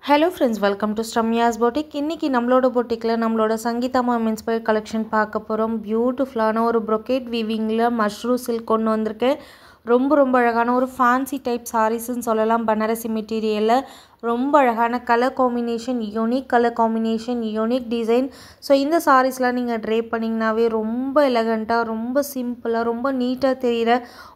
Hello friends, welcome to Stramya's Boutique. இன்னைக்கு நம்மளோட பொட்டிக்ல நம்மளோட சங்கீதா மேம் இன்ஸ்பயர் கலெக்ஷன் பார்க்க போறோம். பியூட்டிஃபுல்லான ஒரு brocade weavingல மஷ்ரூம் சில்க் கொண்டு வந்திருக்கேன். ரொம்ப அழகான ஒரு ஃபேன்சி டைப் சாரீஸ்னு சொல்லலாம். பனாரசி மெட்டீரியல்ல ரொம்ப அழகான colour combination, unique colour combination, unique design. So இந்த சாரீஸ்லாம் நீங்கள் ட்ரேப் பண்ணிங்கனாவே ரொம்ப எலகண்ட்டாக, ரொம்ப சிம்பிளாக, ரொம்ப நீட்டாக தெரிகிற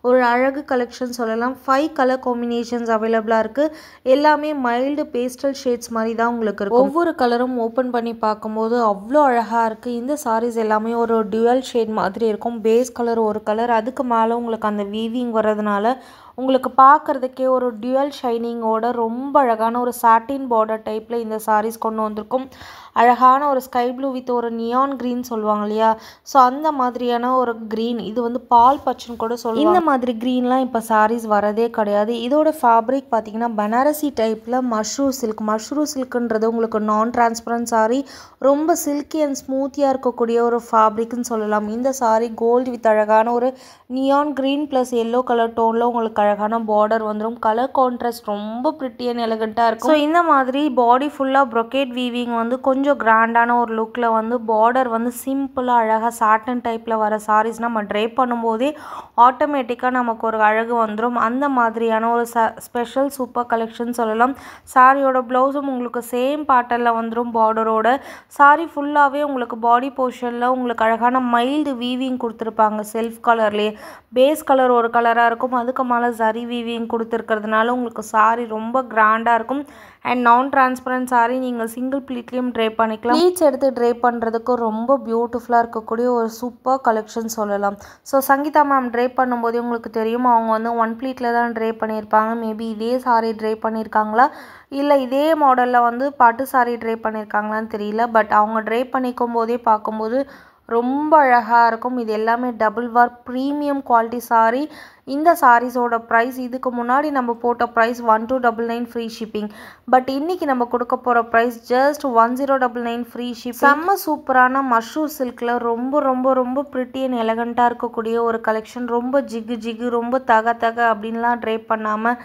ஒரு அழகு கலெக்ஷன் சொல்லலாம். 5 கலர் காம்பினேஷன்ஸ் அவைலபிளாக இருக்குது. எல்லாமே மைல்டு பேஸ்டல் ஷேட்ஸ் மாதிரி தான் உங்களுக்கு இருக்கும். ஒவ்வொரு கலரும் ஓப்பன் பண்ணி பார்க்கும்போது அவ்வளோ அழகாக இருக்குது. இந்த சாரீஸ் எல்லாமே ஒரு டியூவல் ஷேட் மாதிரி இருக்கும். பேஸ் கலர் ஒரு கலர், அதுக்கு மேலே உங்களுக்கு அந்த வீவிங் வர்றதுனால உங்களுக்கு பார்க்குறதுக்கே ஒரு டியூவல் ஷைனிங்கோட ரொம்ப அழகான ஒரு சாட்டின் பார்டர் டைப்பில் இந்த சாரீஸ் கொண்டு வந்திருக்கும். அழகான ஒரு ஸ்கை ப்ளூ வித் ஒரு நியான் க்ரீன் சொல்லுவாங்க இல்லையா, ஸோ அந்த மாதிரியான ஒரு க்ரீன், இது வந்து பால் பச்சைன்னு கூட சொல்லுவாங்க. இந்த மாதிரி க்ரீன்லாம் இப்போ சாரீஸ் வரதே கிடையாது. இதோட ஃபேப்ரிக் பார்த்தீங்கன்னா பனாரசி டைப்பில் மஷ்ரூம் சில்க்குன்றது உங்களுக்கு நான் டிரான்ஸ்பரண்ட் சாரீ, ரொம்ப சில்கி அண்ட் ஸ்மூத்தியாக இருக்கக்கூடிய ஒரு ஃபேப்ரிக்னு சொல்லலாம். இந்த சாரீ கோல்டு வித் அழகான ஒரு neon green plus yellow colour டோனில் உங்களுக்கு அழகான பார்டர் வந்துடும். கலர் கான்ட்ராஸ்ட் ரொம்ப ப்ரிட்டி அண்ட் எலகண்ட்டாக இருக்கும். ஸோ இந்த மாதிரி பாடி ஃபுல்லாக brocade வீவிங் வந்து கொஞ்சம் கிராண்டான ஒரு லுக்கில் வந்து பார்டர் வந்து சிம்பிளாக அழகாக சாட்டன் டைப்பில் வர சாரீஸ் நம்ம ட்ரேப் பண்ணும்போதே ஆட்டோமேட்டிக்காக நமக்கு ஒரு அழகு வந்துடும். அந்த மாதிரியான ஒரு ஸ்பெஷல் சூப்பர் கலெக்ஷன் சொல்லலாம். சாரியோட ப்ளவுஸும் உங்களுக்கு சேம் பேட்டர்னில் வந்துடும் பார்டரோட. சாரி ஃபுல்லாகவே உங்களுக்கு பாடி போர்ஷனில் உங்களுக்கு அழகான மைல்டு வீவிங் கொடுத்துருப்பாங்க. செல்ஃப் கலர்லேயே பேஸ் கலர் ஒரு கலராக இருக்கும், அதுக்கு மேலே ஜரி வீவிங் கொடுத்துருக்கிறதுனால உங்களுக்கு சாரி ரொம்ப கிராண்டாக இருக்கும். அண்ட் நான் டிரான்ஸ்பரண்ட் சாரி நீங்கள் சிங்கிள் ப்ளீட்லேயும் ட்ரேப் பண்ணிக்கலாம். ப்ளீட்ஸ் எடுத்து ட்ரேப் பண்ணுறதுக்கு ரொம்ப பியூட்டிஃபுல்லாக இருக்கக்கூடிய ஒரு சூப்பர் கலெக்ஷன் சொல்லலாம். ஸோ சங்கீதா மேம் ட்ரேப் பண்ணும்போதே உங்களுக்கு தெரியும், அவங்க வந்து 1 ப்ளீட்டில் தான் ட்ரேப் பண்ணியிருப்பாங்க. மேபி இதே சாரி ட்ரேப் பண்ணியிருக்காங்களா இல்லை இதே மாடலில் வந்து பட்டு சாரி ட்ரேப் பண்ணியிருக்காங்களான்னு தெரியல. பட் அவங்க ட்ரேப் பண்ணிக்கும் போதே பார்க்கும்போது ரொம்ப அழகாக இருக்கும். இது எல்லாமே double work premium quality sari. இந்த சாரீஸோட ப்ரைஸ் இதுக்கு முன்னாடி நம்ம போட்ட ப்ரைஸ் 1299 ஃப்ரீ ஷிப்பிங். பட் இன்றைக்கி நம்ம கொடுக்க போகிற ப்ரைஸ் ஜஸ்ட் 1099 ஃப்ரீ ஷிப்பிங். செம்ம சூப்பரான மஷ்ரூம் சில்கில் ரொம்ப ப்ரிட்டி அண்ட் எலகண்ட்டாக இருக்கக்கூடிய ஒரு கலெக்ஷன். ரொம்ப ஜிகு ரொம்ப தக அப்படின்லாம் ட்ரேப் பண்ணாமல்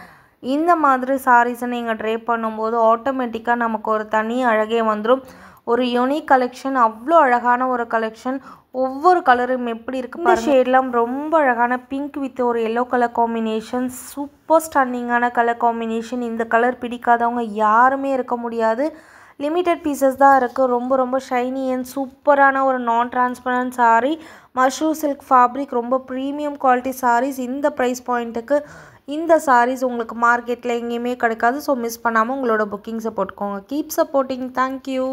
இந்த மாதிரி சாரீஸை நீங்கள் ட்ரேப் பண்ணும்போது ஆட்டோமேட்டிக்காக நமக்கு ஒரு தனி அழகே வந்துடும். ஒரு யூனிக் கலெக்ஷன், அவ்வளோ அழகான ஒரு கலெக்ஷன். ஒவ்வொரு கலரும் எப்படி இருக்குது பாருங்க. ஷேட்லாம் ரொம்ப அழகான பிங்க் வித் ஒரு எல்லோ கலர் காம்பினேஷன், சூப்பர் ஸ்டன்னிங்கான கலர் காம்பினேஷன். இந்த கலர் பிடிக்காதவங்க யாருமே இருக்க முடியாது. லிமிட்டட் பீசஸ் தான் இருக்குது. ரொம்ப ஷைனி அண்ட் சூப்பரான ஒரு நான் transparent sari. Mushroom silk fabric, ரொம்ப ப்ரீமியம் குவாலிட்டி சாரீஸ். இந்த ப்ரைஸ் பாயிண்ட்டுக்கு இந்த சாரீஸ் உங்களுக்கு மார்க்கெட்டில் எங்கேயுமே கிடைக்காது. ஸோ மிஸ் பண்ணாமல் உங்களோட புக்கிங்ஸை போட்டுக்கோங்க. Keep supporting. தேங்க்யூ.